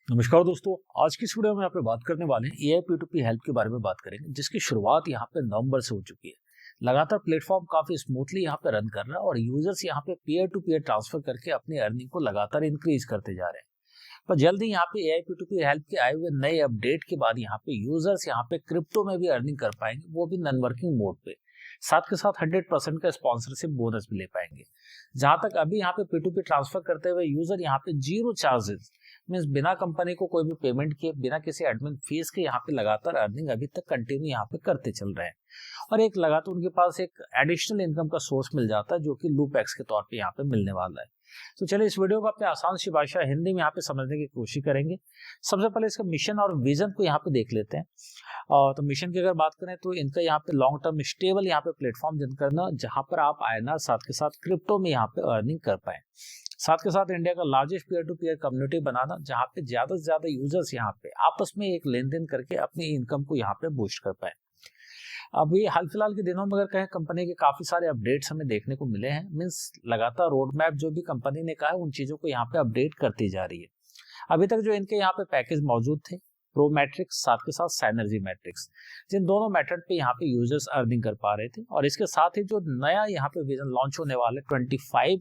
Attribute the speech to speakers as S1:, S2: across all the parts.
S1: नमस्कार दोस्तों। आज की इस वीडियो में यहाँ पे बात करने वाले हैं एआई P2P हेल्प के बारे में बात करेंगे, जिसकी शुरुआत यहाँ पे नवंबर से हो चुकी है। लगातार प्लेटफॉर्म काफी स्मूथली यहाँ पे रन कर रहा है और यूजर्स यहाँ पे पीयर टू पीयर ट्रांसफर करके अपनी अर्निंग को लगातार इंक्रीज करते जा रहे हैं। पर जल्दी यहाँ पे एआई P2P हेल्प के आए हुए नए अपडेट के बाद यहाँ पे यूजर्स यहाँ पे क्रिप्टो में भी अर्निंग कर पाएंगे, वो भी नॉन वर्किंग मोड पे। साथ के साथ 100% का स्पॉन्सरशिप बोनस भी ले पाएंगे। जहां तक अभी यहाँ पे P2P ट्रांसफर करते हुए यूजर यहाँ पे जीरो चार्जेस मीन्स बिना कंपनी को कोई भी पेमेंट किए, बिना किसी एडमिन फीस के यहाँ पे लगातार अर्निंग अभी तक कंटिन्यू यहाँ पे करते चल रहे हैं। और एक लगातार उनके पास एक एडिशनल इनकम का सोर्स मिल जाता है, जो कि लूपैक्स के तौर पे यहाँ पे मिलने वाला है। तो चलिए इस वीडियो को अपने आसान सी भाषा हिंदी में यहाँ पे समझने की कोशिश करेंगे। सबसे पहले इसका मिशन और विजन को यहाँ पे देख लेते हैं। और तो मिशन की अगर बात करें तो इनका यहाँ पे लॉन्ग टर्म स्टेबल यहाँ पे प्लेटफॉर्म जनरेट करना, जहां पर आप आईएनआर साथ के साथ क्रिप्टो में यहाँ पे अर्निंग कर पाए। साथ के साथ इंडिया का largest peer to peer community बनाना, जहां पे ज्यादा से ज्यादा यूजर्स यहाँ पे आपस में एक लेन देन करके अपनी इनकम को यहाँ पे बूस्ट कर पाए। अभी हाल फिलहाल के दिनों में अगर कहें, कंपनी के काफी सारे अपडेट्स हमें देखने को मिले हैं। मीन्स लगातार रोड मैप जो भी कंपनी ने कहा है उन चीजों को यहाँ पे अपडेट करती जा रही है। अभी तक जो इनके यहाँ पे पैकेज मौजूद थे, प्रो मैट्रिक्स साथ के साथ साइनर्जी मैट्रिक्स, जिन दोनों मेथड पे यहाँ पे यूजर्स अर्निंग कर पा रहे थे। और इसके साथ ही जो नया यहाँ पे विजन लॉन्च होने वाले 25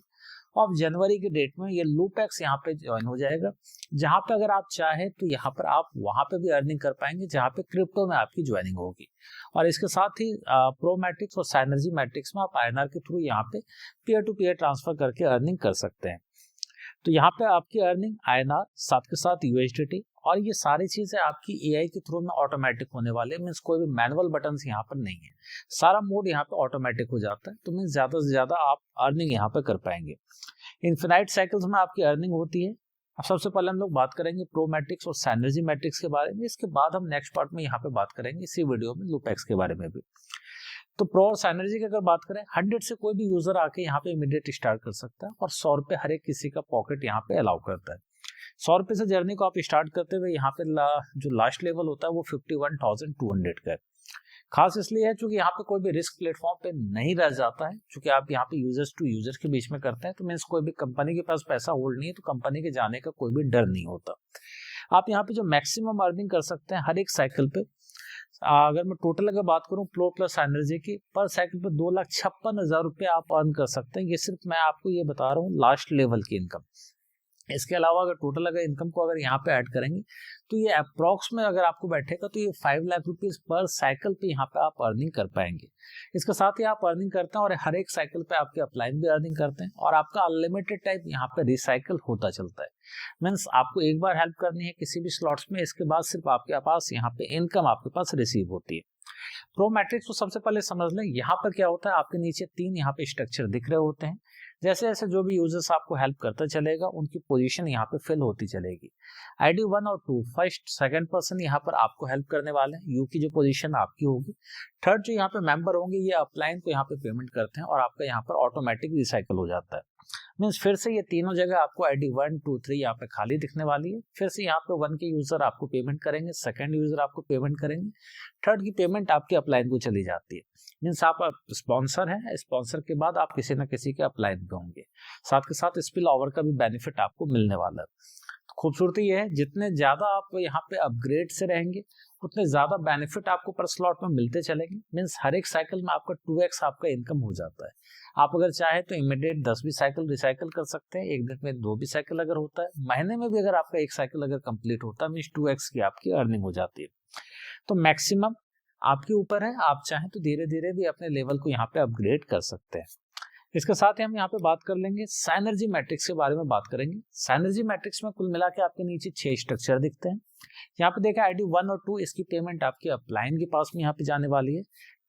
S1: ऑफ जनवरी के डेट में ये लूपैक्स यहाँ पे ज्वाइन हो जाएगा, जहां पे अगर आप चाहे तो यहाँ पर आप वहां पे भी अर्निंग कर पाएंगे, जहां पे क्रिप्टो में आपकी ज्वाइनिंग होगी। और इसके साथ ही प्रो मैट्रिक्स और साइनर्जी मैट्रिक्स में आप आईएनआर के थ्रू यहाँ पे पीयर टू पीयर ट्रांसफर करके अर्निंग कर सकते हैं। तो यहाँ पे आपकी अर्निंग आईएनआर साथ के साथ यूएसडीटी और ये सारी चीजें आपकी एआई के थ्रू में ऑटोमेटिक होने वाले। मीन्स कोई भी मैनुअल बटन यहाँ पर नहीं है, सारा मोड यहाँ पे ऑटोमेटिक हो जाता है। तो मीन्स ज्यादा से ज्यादा आप अर्निंग यहाँ पे कर पाएंगे। इन्फिनाइट साइकिल्स में आपकी अर्निंग होती है। अब सबसे पहले हम लोग बात करेंगे प्रो मैट्रिक्स और साइनर्जी मैट्रिक्स के बारे में। इसके बाद हम नेक्स्ट पार्ट में यहाँ पे बात करेंगे इसी वीडियो में लूपैक्स के बारे में भी। तो प्रो और साइनर्जी की अगर बात करें, 100 से कोई भी यूजर आके यहाँ पे इमीडिएट स्टार्ट कर सकता है और 100 रुपए हर एक किसी का पॉकेट यहाँ पे अलाउ करता है। 100 रुपए से जर्नी को आप स्टार्ट करते हुए यहाँ पे जो लास्ट लेवल होता है वो 51,200 का है। खास इसलिए है क्योंकि यहाँ पे कोई भी रिस्क प्लेटफॉर्म पे नहीं रह जाता है, क्योंकि आप यहाँ पे यूजर्स टू यूजर्स के बीच में करते हैं। तो मीन्स कोई भी कंपनी के पास पैसा होल्ड नहीं है, तो कंपनी के जाने का कोई भी डर नहीं होता। आप यहाँ पे जो मैक्सिमम अर्निंग कर सकते हैं हर एक साइकिल पे, अगर मैं टोटल अगर बात करूं प्रो प्लस एनर्जी की, पर साइकिल पे 2,56,000 रुपए आप अर्न कर सकते हैं। ये सिर्फ मैं आपको ये बता रहा हूँ लास्ट लेवल की इनकम। इसके अलावा अगर टोटल अगर इनकम को अगर यहाँ पे ऐड करेंगे तो ये अप्रॉक्स में अगर आपको बैठेगा तो ये 5 लाख रुपीज पर साइकिल पे यहाँ पे आप अर्निंग कर पाएंगे। इसके साथ ही आप अर्निंग करते हैं और हर एक साइकिल पे आपके अपलाइन भी अर्निंग करते हैं और आपका अनलिमिटेड टाइप यहाँ पे रिसाइकिल होता चलता है। मीन्स आपको एक बार हेल्प करनी है किसी भी स्लॉट्स में, इसके बाद सिर्फ आपके पास यहाँ पे इनकम आपके पास रिसीव होती है। प्रो मैट्रिक्स को सबसे पहले समझ लें। यहाँ पर क्या होता है, आपके नीचे 3 यहाँ पे स्ट्रक्चर दिख रहे होते हैं। जैसे जैसे जो भी यूजर्स आपको हेल्प करता चलेगा उनकी पोजीशन यहाँ पे फिल होती चलेगी। आईडी 1 और 2 फर्स्ट सेकंड पर्सन यहाँ पर आपको हेल्प करने वाले हैं, यू की जो पोजीशन आपकी होगी। थर्ड जो यहाँ पे मेंबर होंगे ये अपलाइन को यहाँ पे पेमेंट करते हैं और आपका यहाँ पर ऑटोमेटिक रिसाइकल हो जाता है। मीन्स फिर से ये तीनों जगह आपको आईडी 1 2 3 यहाँ पे खाली दिखने वाली है। फिर से यहाँ पे 1 के यूजर आपको पेमेंट करेंगे, सेकंड यूजर आपको पेमेंट करेंगे, थर्ड की पेमेंट आपके अपलाइन को चली जाती है। मीन्स आप स्पॉन्सर हैं, स्पॉन्सर के बाद आप किसी न किसी के अपलाइन पे होंगे। साथ के साथ स्पिल ओवर का भी बेनिफिट आपको मिलने वाला है। खूबसूरती ये है, जितने ज्यादा आप यहाँ पे अपग्रेड से रहेंगे उतने ज्यादा बेनिफिट आपको पर स्लॉट में मिलते चलेंगे। मीन्स हर एक साइकिल में आपका 2x आपका इनकम हो जाता है। आप अगर चाहे तो इमीडिएट 10 भी साइकिल रिसाइकिल कर सकते हैं, एक दिन में 2 भी साइकिल अगर होता है, महीने में भी अगर आपका एक साइकिल अगर कंप्लीट होता है, मीन्स 2x की आपकी अर्निंग हो जाती है। तो मैक्सिमम आपके ऊपर है, आप चाहें तो धीरे धीरे भी अपने लेवल को यहाँ पे अपग्रेड कर सकते हैं। इसके साथ ही हम यहाँ पे बात कर लेंगे साइनर्जी मैट्रिक्स के बारे में बात करेंगे। साइनर्जी मैट्रिक्स में कुल मिला के आपके नीचे 6 स्ट्रक्चर दिखते हैं। यहाँ पे देखा आईडी 1 और 2, इसकी पेमेंट आपके अपलाइन के पास में यहाँ पे जाने वाली है।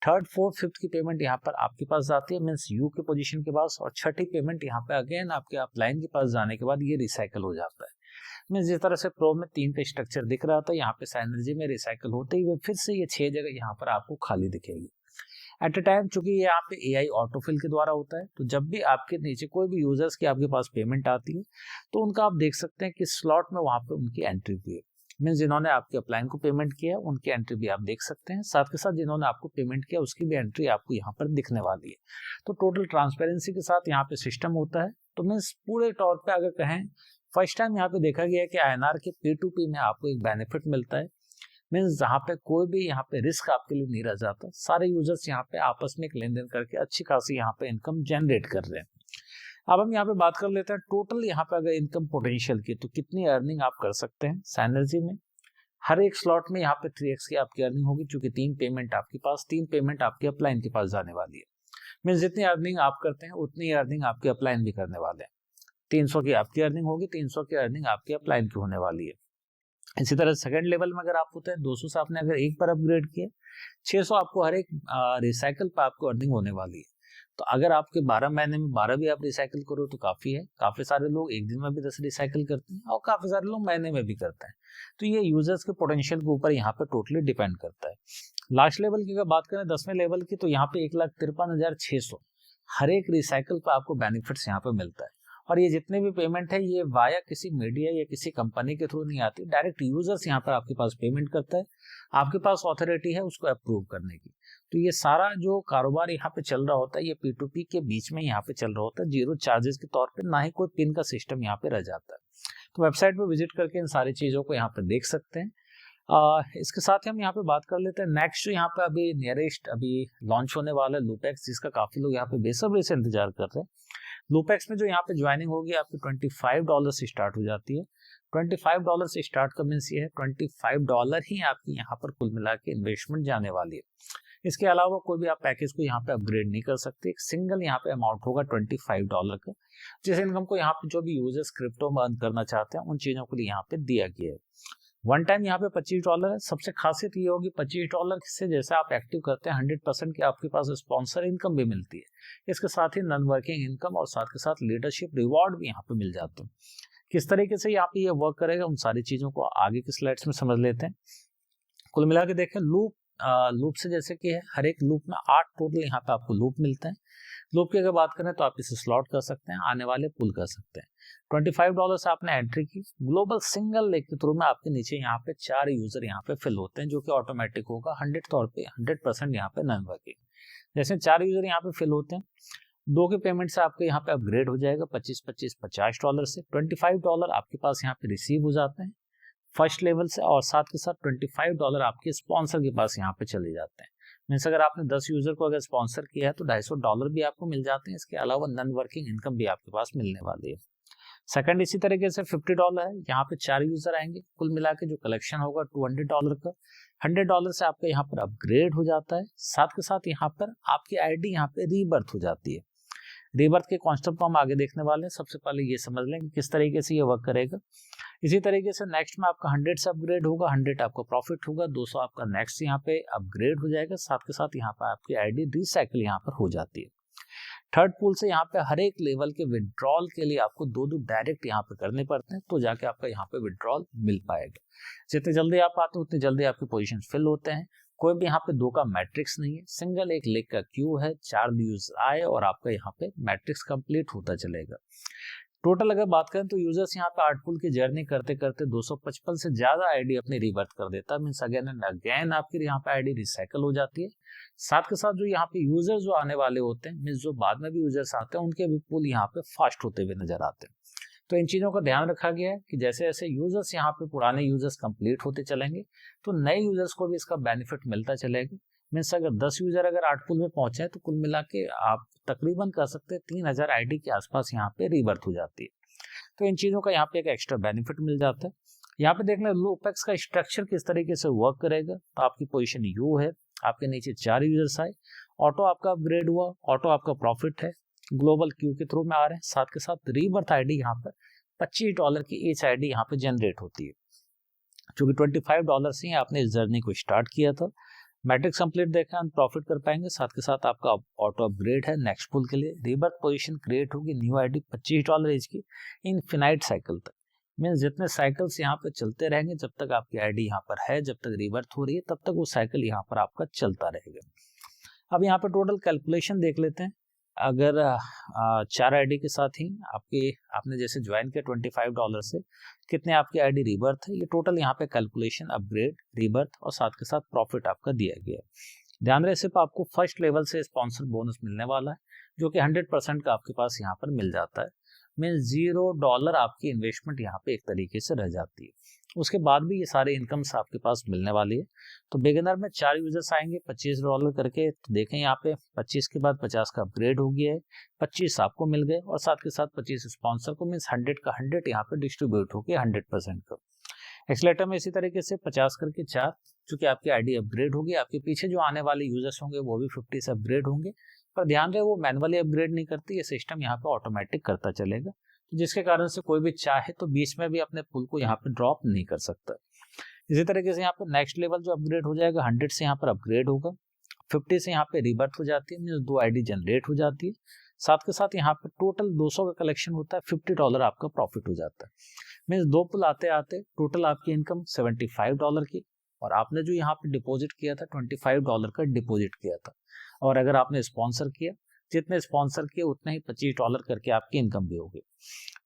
S1: थर्ड फोर्थ फिफ्थ की पेमेंट यहाँ पर आपके पास जाती है, मीन्स यू के पोजीशन के पास, और छठी पेमेंट यहाँ पे अगेन आपके अपलाइन के पास जाने के बाद ये रिसाइकल हो जाता है। मीन्स जिस तरह से प्रो में 3 का स्ट्रक्चर दिख रहा था, यहाँ पे साइनर्जी में रिसाइकल होते ही फिर से ये 6 जगह यहाँ पर आपको खाली दिखेगी एट अ टाइम। चूंकि ये यहाँ पे एआई ऑटोफिल के द्वारा होता है, तो जब भी आपके नीचे कोई भी यूजर्स की आपके पास पेमेंट आती है तो उनका आप देख सकते हैं कि स्लॉट में वहां पे उनकी एंट्री भी है। मीन्स जिन्होंने आपके अपलाइन को पेमेंट किया उनकी एंट्री भी आप देख सकते हैं, साथ के साथ जिन्होंने आपको पेमेंट किया उसकी भी एंट्री आपको यहाँ पर दिखने वाली है। तो टोटल ट्रांसपेरेंसी के साथ यहाँ पे सिस्टम होता है। तो मीन्स पूरे तौर पे अगर कहें फर्स्ट टाइम यहाँ पे देखा गया है कि INR के P2P में आपको एक बेनिफिट मिलता है, मीन्स जहाँ पे कोई भी यहाँ पे रिस्क आपके लिए नहीं रह जाता, सारे यूजर्स यहाँ पे आपस में एक लेन देन करके अच्छी खासी यहाँ पे इनकम जनरेट कर रहे हैं। अब हम यहाँ पे बात कर लेते हैं टोटल यहाँ पे अगर इनकम पोटेंशियल की, तो कितनी अर्निंग आप कर सकते हैं Synergy में। हर एक स्लॉट में यहाँ पे 3x की आपकी अर्निंग होगी, क्योंकि 3 पेमेंट आपके अपलाइन के पास जाने वाली है। मीन्स जितनी अर्निंग आप करते हैं उतनी अर्निंग आपके अपलाइन भी करने वाले हैं। 300 की आपकी अर्निंग होगी, 300 की अर्निंग आपके अपलाइन की होने वाली है। इसी तरह सेकंड लेवल में अगर आप होते हैं 200 से आपने अगर एक बार अपग्रेड किया, 600 आपको हर एक रिसाइकल पर आपको अर्निंग होने वाली है। तो अगर आपके 12 महीने में 12 भी आप रिसाइकिल करो तो काफी है। काफी सारे लोग एक दिन में भी 10 रिसाइकिल करते हैं और काफी सारे लोग महीने में भी करते हैं। तो ये यूजर्स के पोटेंशियल के ऊपर यहाँ पे टोटली डिपेंड करता है। लास्ट लेवल की अगर बात करें 10वें लेवल की, तो यहाँ पे 1,53,600 हर एक रिसाइकिल पर आपको बेनिफिट्स यहाँ पे मिलता है। और ये जितने भी पेमेंट है ये वाया किसी मीडिया या किसी कंपनी के थ्रू नहीं आती, डायरेक्ट यूजर्स यहाँ पर आपके पास पेमेंट करता है, आपके पास ऑथोरिटी है उसको अप्रूव करने की। तो ये सारा जो कारोबार यहाँ पे चल रहा होता है ये P2P के बीच में यहाँ पे चल रहा होता है, जीरो चार्जेस के तौर पे, ना ही कोई पिन का सिस्टम यहाँ पे रह जाता है। तो वेबसाइट पे विजिट करके इन सारी चीजों को यहाँ पे देख सकते हैं। इसके साथ ही हम यहाँ पे बात कर लेते हैं नेक्स्ट जो यहाँ पे अभी नियरेस्ट अभी लॉन्च होने वाला है लूपैक्स, जिसका काफी लोग यहाँ पे बेसब्री से इंतजार कर रहे हैं। लूपैक्स में जो यहाँ पे ज्वाइनिंग होगी आपकी $25 से स्टार्ट हो जाती है। $25 से स्टार्ट का मीन्स ये है $25 ही आपकी यहाँ पर कुल मिला के इन्वेस्टमेंट जाने वाली है। इसके अलावा कोई भी आप पैकेज को यहाँ पे अपग्रेड नहीं कर सकते। एक सिंगल यहाँ पे अमाउंट होगा $25 का, जिस इनकम को यहाँ पे जो भी यूजर्स क्रिप्टो में अर्न करना चाहते हैं उन चीजों के लिए यहाँ पे दिया गया है। वन टाइम यहाँ पे $25 है। सबसे खासियत ये होगी $25 से जैसे आप एक्टिव करते हैं 100% की आपके पास स्पॉन्सर इनकम भी मिलती है। इसके साथ ही नॉन वर्किंग इनकम और साथ के साथ लीडरशिप रिवॉर्ड भी यहाँ पे मिल जाते हैं। किस तरीके से यहाँ पे ये वर्क करेगा उन सारी चीजों को आगे के स्लाइड्स में समझ लेते हैं। कुल मिला के देखें लूप से जैसे कि है हर एक लूप में 8 टोटल यहाँ पे आपको लूप मिलते हैं। लूप की अगर बात करें तो आप इसे स्लॉट कर सकते हैं, आने वाले पुल कर सकते हैं। $25 से आपने एंट्री की, ग्लोबल सिंगल लेग के थ्रू में आपके नीचे यहाँ पे 4 यूजर यहाँ पे फिल होते हैं, जो कि ऑटोमेटिक होगा 100% यहाँ पे नॉन वर्किंग। जैसे 4 यूजर यहाँ पे फिल होते हैं, 2 के पेमेंट से आपके यहाँ पे अपग्रेड हो जाएगा $50 से $25 आपके पास यहाँ पे रिसीव हो जाते हैं फर्स्ट लेवल से, और साथ के साथ $25 आपके स्पॉन्सर के पास यहाँ पे चले जाते हैं। मीन्स अगर आपने 10 यूजर को अगर स्पॉन्सर किया है तो $250 भी आपको मिल जाते हैं। इसके अलावा नॉन वर्किंग इनकम भी आपके पास मिलने वाली है। सेकंड इसी तरीके से $50 है, यहाँ पे 4 यूजर आएंगे, कुल मिला के जो कलेक्शन होगा $200 का। $100 से आपका यहाँ पर अपग्रेड हो जाता है। साथ के साथ यहाँ पर आपकी आईडी यहाँ पे रीबर्थ हो जाती है। रीबर्थ के कॉन्सेप्ट को हम आगे देखने वाले हैं। सबसे पहले ये समझ लें कि किस तरीके से ये वर्क करेगा। इसी तरीके से नेक्स्ट में आपका 100 से अपग्रेड होगा, 100 आपका प्रॉफिट होगा, 200 आपका नेक्स्ट यहाँ पे अपग्रेड हो जाएगा। साथ के साथ यहाँ पे आपकी आईडी रिसाइकिल यहाँ पर हो जाती है। थर्ड पूल से यहाँ पे हर एक लेवल के विड्रॉल के लिए आपको 2 डायरेक्ट यहाँ पे करने पड़ते हैं, तो जाके आपका यहाँ पे विड्रॉल मिल पाएगा। जितने जल्दी आप आते हैं उतनी जल्दी आपके पोजीशन फिल होते हैं। कोई भी यहाँ पे 2 का मैट्रिक्स नहीं है, सिंगल एक लेग का क्यू है, 4 व्यूज आए और आपका यहाँ पे मैट्रिक्स कंप्लीट होता चलेगा। टोटल अगर बात करें तो यूजर्स यहाँ पे 8 पुल की जर्नी करते करते 255 से ज्यादा आईडी अपनी रिवर्ट कर देता है। मीन्स अगेन एंड अगेन आपकी यहाँ पे आईडी रिसाइकल हो जाती है। साथ के साथ जो यहाँ पे यूजर्स जो आने वाले होते हैं, मीन्स जो बाद में भी यूजर्स आते हैं, उनके भी पुल यहाँ पे फास्ट होते हुए नजर आते हैं। तो इन चीजों का ध्यान रखा गया है कि जैसे जैसे यूजर्स यहाँ पे पुराने यूजर्स कंप्लीट होते चलेंगे तो नए यूजर्स को भी इसका बेनिफिट मिलता चलेगा। मीन्स अगर 10 यूजर अगर 8 पुल में पहुंचे तो कुल मिला के आप तकरीबन कर सकते हैं 3000 आईडी के आसपास यहाँ पे रिबर्थ हो जाती है। तो इन चीजों का यहाँ पे एक एक्स्ट्रा बेनिफिट मिल जाता है। यहाँ पे देखना लूपैक्स का स्ट्रक्चर किस तरीके से वर्क करेगा। तो आपकी पोजीशन यू है, आपके नीचे 4 यूजर्स आए, ऑटो आपका अपग्रेड हुआ, ऑटो आपका प्रॉफिट है, ग्लोबल क्यू के थ्रू में आ रहे हैं। साथ के साथ रीबर्थ आईडी यहाँ पर $25 की एच आईडी यहाँ पे जनरेट होती है, क्योंकि $25 से आपने इस जर्नी को स्टार्ट किया था। मैट्रिक्स कंप्लीट देखा हम प्रॉफिट कर पाएंगे। साथ के साथ आपका ऑटो अपग्रेड है नेक्स्ट पुल के लिए, रीबर्थ पोजीशन क्रिएट होगी, न्यू आईडी $25 एज की इनफिनाइट साइकिल तक। मीन्स जितने साइकिल्स यहाँ पे चलते रहेंगे, जब तक आपकी आईडी यहाँ पर है, जब तक रीबर्थ हो रही है, तब तक वो साइकिल यहाँ पर आपका चलता रहेगा। अब यहाँ पे टोटल कैलकुलेशन देख लेते हैं। अगर 4 आईडी के साथ ही आपने जैसे ज्वाइन किया $25 से, कितने आपकी आईडी रीबर्थ है, ये टोटल यहाँ पे कैलकुलेशन अपग्रेड, रीबर्थ और साथ के साथ प्रॉफिट आपका दिया गया है। ध्यान रहे सिर्फ आपको फर्स्ट लेवल से स्पॉन्सर बोनस मिलने वाला है, जो कि 100% का आपके पास यहाँ पर मिल जाता है। मीन $0 आपकी इन्वेस्टमेंट यहाँ पे एक तरीके से रह जाती है। उसके बाद भी ये सारे इनकम्स आपके पास मिलने वाली है। तो बिगिनर में 4 यूजर्स आएंगे $25 करके, तो देखें यहाँ पे 25 के बाद 50 का अपग्रेड हो गया है, 25 आपको मिल गए और साथ के साथ 25 स्पॉन्सर को, मीन्स 100 का 100 यहाँ पे डिस्ट्रीब्यूट हो गया 100% का। एक्सलेटर में इसी तरीके से 50 करके 4, चूंकि आपकी आईडी अपग्रेड होगी, आपके पीछे जो आने वाले यूजर्स होंगे वो भी 50 से अपग्रेड होंगे, पर ध्यान रहे वो मैनुअली अपग्रेड नहीं करती, ये सिस्टम यहाँ पे ऑटोमेटिक करता चलेगा, जिसके कारण से कोई भी चाहे तो बीच में भी अपने पुल को यहाँ पे ड्रॉप नहीं कर सकता। इसी तरीके से यहाँ पे नेक्स्ट लेवल जो अपग्रेड हो जाएगा 100 से यहाँ पर अपग्रेड होगा, 50 से यहाँ पे रिबर्थ हो जाती है, मीन्स 2 आईडी जनरेट हो जाती है, साथ के साथ यहाँ पे टोटल 200 का कलेक्शन होता है, $50 आपका प्रॉफिट हो जाता है। मीन्स 2 पुल आते आते टोटल आपकी इनकम $75 की, और आपने जो यहाँ पे डिपॉजिट किया था $25 का डिपॉजिट किया था, और अगर आपने स्पॉन्सर किया, जितने स्पॉन्सर किए उतने ही $25 करके आपकी इनकम भी होगी।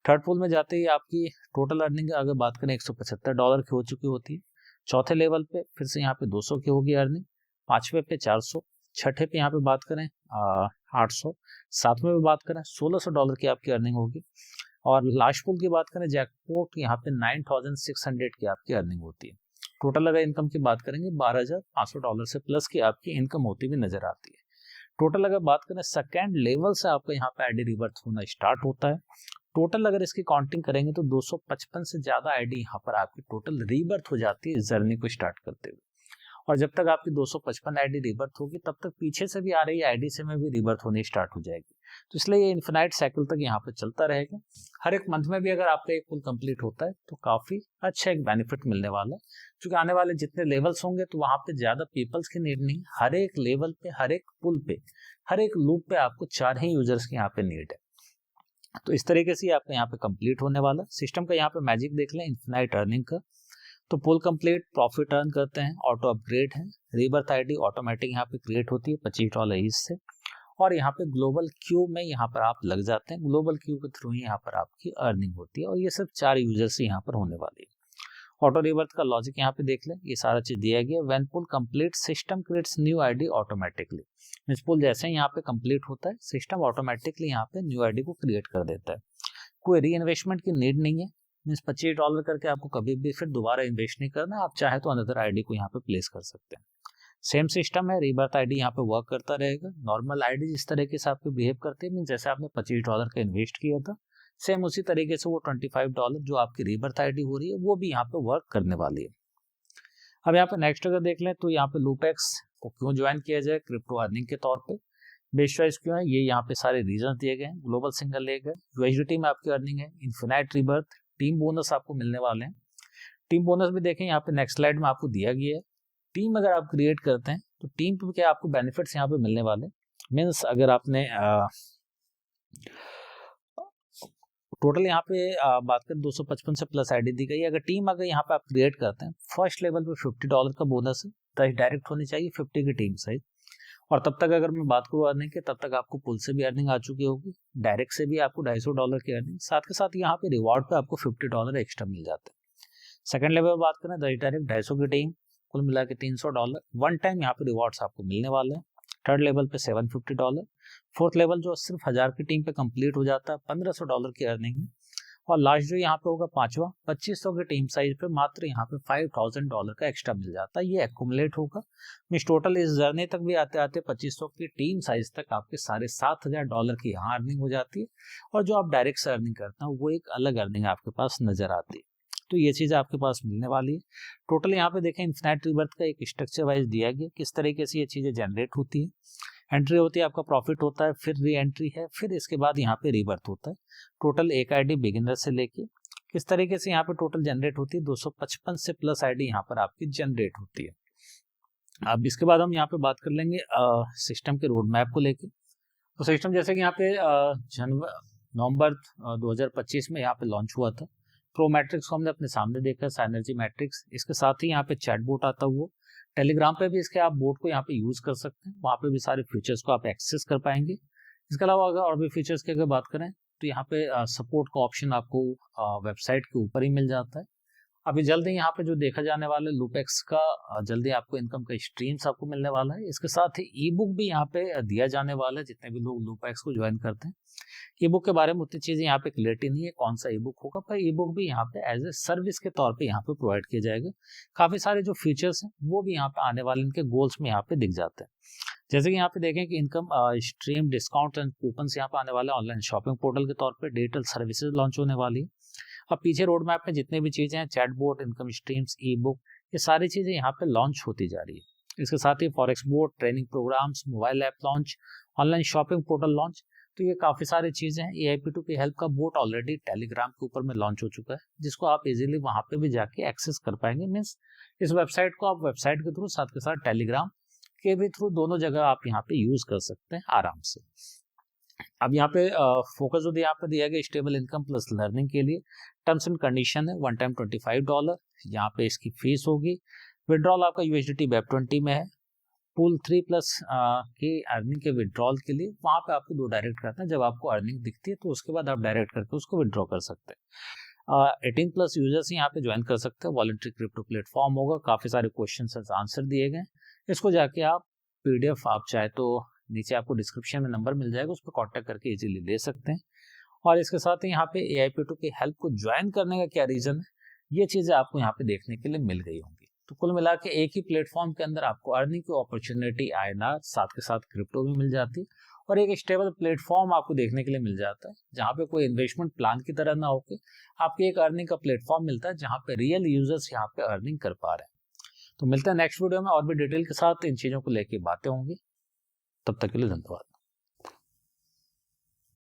S1: थर्ड पुल में जाते ही आपकी टोटल अर्निंग अगर बात करें $175 की हो चुकी होती है। चौथे लेवल पे फिर से यहाँ पे 200 की होगी अर्निंग, पांचवे पे 400, छठे पे यहाँ पे बात करें 800, सातवें पे बात करें $1600 की आपकी अर्निंग होगी, और लास्ट पुल की बात करें जैकपॉट यहाँ पे 9600 की आपकी अर्निंग होती है। टोटल अगर इनकम की बात करेंगे $12500 से प्लस की आपकी इनकम होती हुई नजर आती है। टोटल अगर बात करें सेकेंड लेवल से आपका यहाँ पे आईडी रिवर्थ होना स्टार्ट होता है। टोटल अगर इसकी काउंटिंग करेंगे तो 255 से ज्यादा आईडी यहाँ पर आपकी टोटल रिबर्थ हो जाती है जर्नी को स्टार्ट करते हुए, और जब तक आपकी 255 आईडी रिबर्थ होगी तब तक पीछे से भी आ रही आईडी से में भी रिबर्थ होनी स्टार्ट हो जाएगी। तो इसलिए ये इन्फिनाइट साइकिल तक यहाँ पे चलता रहेगा। हर एक मंथ में भी अगर आपका एक पुल कंप्लीट होता है तो काफी अच्छा एक बेनिफिट मिलने वाला है, क्योंकि आने वाले जितने लेवल्स होंगे तो वहां पे ज्यादा पीपल्स की नीड नहीं, हर एक लेवल पे, हर एक पुल पे, हर एक लूप पे आपको 4 ही यूजर्स की यहाँ पे नीड है। तो इस तरीके से आपका यहाँ पे कंप्लीट होने वाला सिस्टम का। यहाँ पे मैजिक देख लें इन्फिनाइट अर्निंग का, तो पुल कंप्लीट, प्रॉफिट अर्न करते हैं, ऑटो अपग्रेड है, रिबर्थ आईडी ऑटोमेटिक यहाँ पे क्रिएट होती है $25 ईच से, और यहाँ पे ग्लोबल क्यू में यहाँ पर आप लग जाते हैं, ग्लोबल क्यू के थ्रू ही यहाँ पर आपकी अर्निंग होती है, और ये सिर्फ 4 यूजर से यहाँ पर होने वाली है। ऑटो रिबर्थ का लॉजिक यहाँ पे देख लें, ये सारा चीज दिया गया। When pool complete system creates new ID automatically, means pool जैसे ही यहाँ पे कंप्लीट होता है सिस्टम ऑटोमेटिकली यहाँ पे न्यू आईडी को क्रिएट कर देता है। कोई री इन्वेस्टमेंट की नीड नहीं है, मींस $25 करके आपको कभी भी फिर दोबारा इन्वेस्ट नहीं करना, आप चाहे तो अनदर आईडी को यहाँ पे प्लेस कर सकते हैं। सेम सिस्टम है, रिबर्थ आईडी यहाँ पे वर्क करता रहेगा। नॉर्मल आईडी जिस तरीके से आपको बिहेव करते हैं, मींस जैसे आपने $25 का इन्वेस्ट किया था, सेम उसी तरीके से वो $25 जो आपकी रिबर्थ आईडी हो रही है वो भी यहाँ पे वर्क करने वाली है। अब यहाँ पे नेक्स्ट अगर देख लें तो यहाँ पे लूपेक्स को क्यों ज्वाइन किया जाए क्रिप्टो अर्निंग के तौर पे, बेस्ट चॉइस क्यों है, ये यहाँ पे सारे रीजन दिए गए हैं। ग्लोबल सिंगल लेग है, USDT में आपकी अर्निंग है, इन्फिनाइट रिबर्थ, टीम बोनस आपको मिलने वाले हैं। टीम बोनस भी देखें यहाँ पे नेक्स्ट स्लाइड में आपको दिया गया है। टीम अगर आप क्रिएट करते हैं तो टीम पे क्या आपको बेनिफिट्स यहाँ पे मिलने वाले, मीन्स अगर आपने टोटल यहाँ पे बात करें 255 से प्लस आईडी दी गई है। अगर टीम अगर यहाँ पे आप क्रिएट करते हैं, फर्स्ट लेवल पे $50 का बोनस है, तो डायरेक्ट होनी चाहिए 50 की टीम साइज, और तब तक अगर मैं बात करूँ अर्निंग के, तब तक आपको पुल से भी अर्निंग आ चुकी होगी, डायरेक्ट से भी आपको $250 की अर्निंग, साथ के साथ यहाँ पे रिवॉर्ड पे आपको $50 एक्स्ट्रा मिल जाते हैं। सेकंड लेवल में बात करें डायरेक्ट 250 की टीम, कुल मिला के $300 वन टाइम यहाँ पे रिवॉर्ड्स आपको मिलने वाले हैं। थर्ड लेवल पे $750, फोर्थ लेवल जो सिर्फ 1000 की टीम पे कंप्लीट हो जाता है $1500 की अर्निंग है, और लास्ट जो यहाँ पे होगा पांचवा 2500 की टीम साइज पे मात्र यहाँ पे $5000 का एक्स्ट्रा मिल जाता है, ये एक्यूमुलेट होगा। मींस टोटल इस जर्नी तक भी आते आते 2500 की टीम साइज तक आपके $7500 की यहाँ अर्निंग हो जाती है, और जो आप डायरेक्ट से अर्निंग करते हैं वो एक अलग अर्निंग आपके पास नजर आती है। तो ये चीज़ आपके पास मिलने वाली है। टोटल यहाँ पे देखें इन्फिनाइट रिबर्थ का एक स्ट्रक्चर वाइज दिया गया, किस तरीके से ये चीज़ें जनरेट होती है। एंट्री होती है, आपका प्रॉफिट होता है, फिर री एंट्री है, फिर इसके बाद यहाँ पे रिबर्थ होता है। टोटल एक आईडी बिगिनर से लेके किस तरीके से यहाँ पे टोटल जनरेट होती है, 255 से प्लस आईडी यहाँ पर आपकी जनरेट होती है। अब इसके बाद हम यहाँ पे बात कर लेंगे सिस्टम के रोड मैप को लेके। तो सिस्टम जैसे कि यहाँ पे नवंबर 2025 में यहाँ पे लॉन्च हुआ था। प्रो मैट्रिक्स को हमने अपने सामने देखा, साइनर्जी मैट्रिक्स, इसके साथ ही यहाँ पे चैट बोट आता हुआ। टेलीग्राम पे भी इसके आप बोट को यहाँ पे यूज कर सकते हैं, वहाँ पे भी सारे फीचर्स को आप एक्सेस कर पाएंगे। इसके अलावा अगर और भी फीचर्स की अगर बात करें तो यहाँ पे सपोर्ट का ऑप्शन आपको वेबसाइट के ऊपर ही मिल जाता है। अभी जल्दी यहाँ पे जो देखा जाने वाला है लूपेक्स का, जल्दी आपको इनकम का स्ट्रीम्स आपको मिलने वाला है। इसके साथ ही ई बुक भी यहाँ पे दिया जाने वाला है जितने भी लोग लूपेक्स को ज्वाइन करते हैं। ई बुक के बारे में उतनी चीजें यहाँ पे क्लियरिटी नहीं है कौन सा ई बुक होगा, पर ई बुक भी यहाँ पे एज ए सर्विस के तौर पे यहाँ पे प्रोवाइड किया जाएगा। काफी सारे जो फीचर्स हैं वो भी यहाँ पे आने वाले इनके गोल्स में यहाँ पे दिख जाते हैं। जैसे कि यहाँ पे देखें कि income stream, discount and coupon यहाँ पे आने वाले ऑनलाइन शॉपिंग पोर्टल के तौर पे डिजिटल सर्विसेज लॉन्च होने वाली है। अब पीछे रोड मैप में जितने भी चीजें हैं, चैटबॉट, इनकम स्ट्रीम्स, ई बुक, ये सारी चीजें यहाँ पे लॉन्च होती जा रही है। इसके साथ ही forex board, training programs, mobile app launch, online shopping portal launch, तो ये काफी सारी चीजें हैं। AIP2P हेल्प का बोट ऑलरेडी टेलीग्राम के ऊपर में लॉन्च हो चुका है, जिसको आप इजीली वहां पे भी जाके एक्सेस कर पाएंगे। मीन्स इस वेबसाइट को आप वेबसाइट के थ्रू साथ के साथ टेलीग्राम के भी थ्रू दोनों जगह आप यहाँ पे यूज कर सकते हैं आराम से। अब यहाँ पे फोकस जो यहाँ पे दिया गया स्टेबल इनकम प्लस लर्निंग के लिए, टर्म्स एंड कंडीशन है, वन टाइम $25 यहाँ पे इसकी फीस होगी। विड्रॉल आपका USDT Web20 में है। पूल 3 प्लस की अर्निंग के विड्रॉल के लिए वहाँ पे आपको दो डायरेक्ट करना है। जब आपको अर्निंग दिखती है तो उसके बाद आप डायरेक्ट करके उसको विड्रॉ कर सकते हैं। 18+ यूजर्स यहाँ पे ज्वाइन कर सकते हैं। वॉलंटरी क्रिप्टो प्लेटफॉर्म होगा, काफी सारे क्वेश्चन आंसर दिए गए। इसको जाके आप PDF आप चाहे तो नीचे आपको डिस्क्रिप्शन में नंबर मिल जाएगा, उस पर कॉन्टैक्ट करके इजीली ले सकते हैं। और इसके साथ ही यहाँ पे AIP2P हेल्प को ज्वाइन करने का क्या रीजन है, ये चीजें आपको यहाँ पे देखने के लिए मिल गई होंगी। तो कुल मिला के एक ही प्लेटफॉर्म के अंदर आपको अर्निंग की अपॉर्चुनिटी INR साथ के साथ क्रिप्टो भी मिल जाती है, और एक स्टेबल प्लेटफॉर्म आपको देखने के लिए मिल जाता है जहाँ पे कोई इन्वेस्टमेंट प्लान की तरह ना होके आपको एक अर्निंग का प्लेटफॉर्म मिलता है जहाँ पे रियल यूजर्स यहाँ पे अर्निंग कर पा रहे हैं। तो मिलते हैं नेक्स्ट वीडियो में और भी डिटेल के साथ इन चीजों को लेके बातें होंगी। तब तक के लिए धन्यवाद।